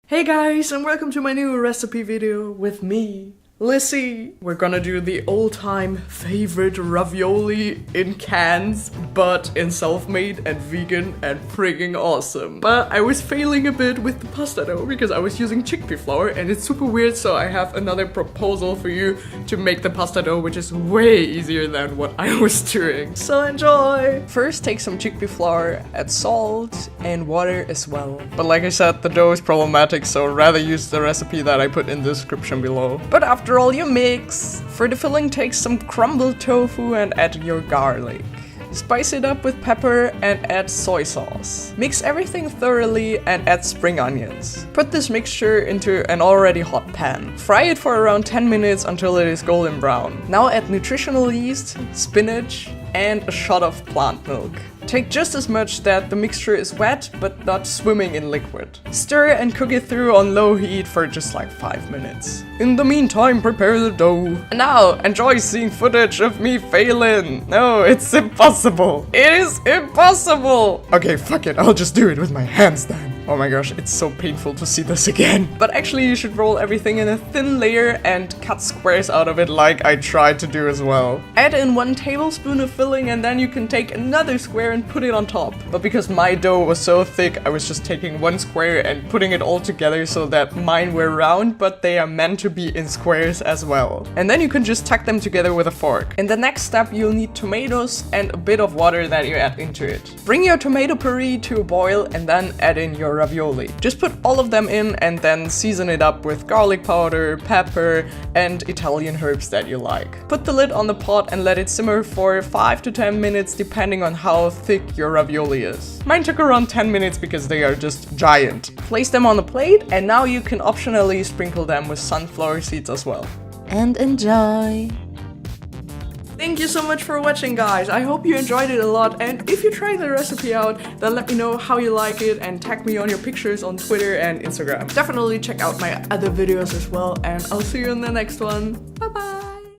Hey guys, and welcome to my new recipe video with me, Lissyyy. We're gonna do the all-time favorite ravioli in cans, but in self-made and vegan and friggin' awesome. But I was failing a bit with the pasta dough because I was using chickpea flour and it's super weird, so I have another proposal for you to make the pasta dough, which is way easier than what I was doing. So enjoy! First, take some chickpea flour, add salt and water as well. But like I said, the dough is problematic, so rather use the recipe that I put in the description below. But after all, you mix. For the filling, take some crumbled tofu and add your garlic. Spice it up with pepper and add soy sauce. Mix everything thoroughly and add spring onions. Put this mixture into an already hot pan. Fry it for around 10 minutes until it is golden brown. Now add nutritional yeast, spinach, and a shot of plant milk. Take just as much that the mixture is wet but not swimming in liquid. Stir and cook it through on low heat for just like 5 minutes. In the meantime, prepare the dough. And now, enjoy seeing footage of me failing. No, it's impossible. It is impossible. Okay, fuck it, I'll just do it with my hands then. Oh my gosh, it's so painful to see this again. But actually you should roll everything in a thin layer and cut squares out of it like I tried to do as well. Add in 1 tablespoon of filling and then you can take another square and put it on top. But because my dough was so thick, I was just taking 1 square and putting it all together so that mine were round, but they are meant to be in squares as well. And then you can just tuck them together with a fork. In the next step, you'll need tomatoes and a bit of water that you add into it. Bring your tomato puree to a boil and then add in your ravioli. Just put all of them in and then season it up with garlic powder, pepper, and Italian herbs that you like. Put the lid on the pot and let it simmer for 5 to 10 minutes depending on how thick your ravioli is. Mine took around 10 minutes because they are just giant. Place them on a plate and now you can optionally sprinkle them with sunflower seeds as well. And enjoy! Thank you so much for watching, guys. I hope you enjoyed it a lot, and if you try the recipe out, then let me know how you like it and tag me on your pictures on Twitter and Instagram. Definitely check out my other videos as well, and I'll see you in the next one. Bye bye!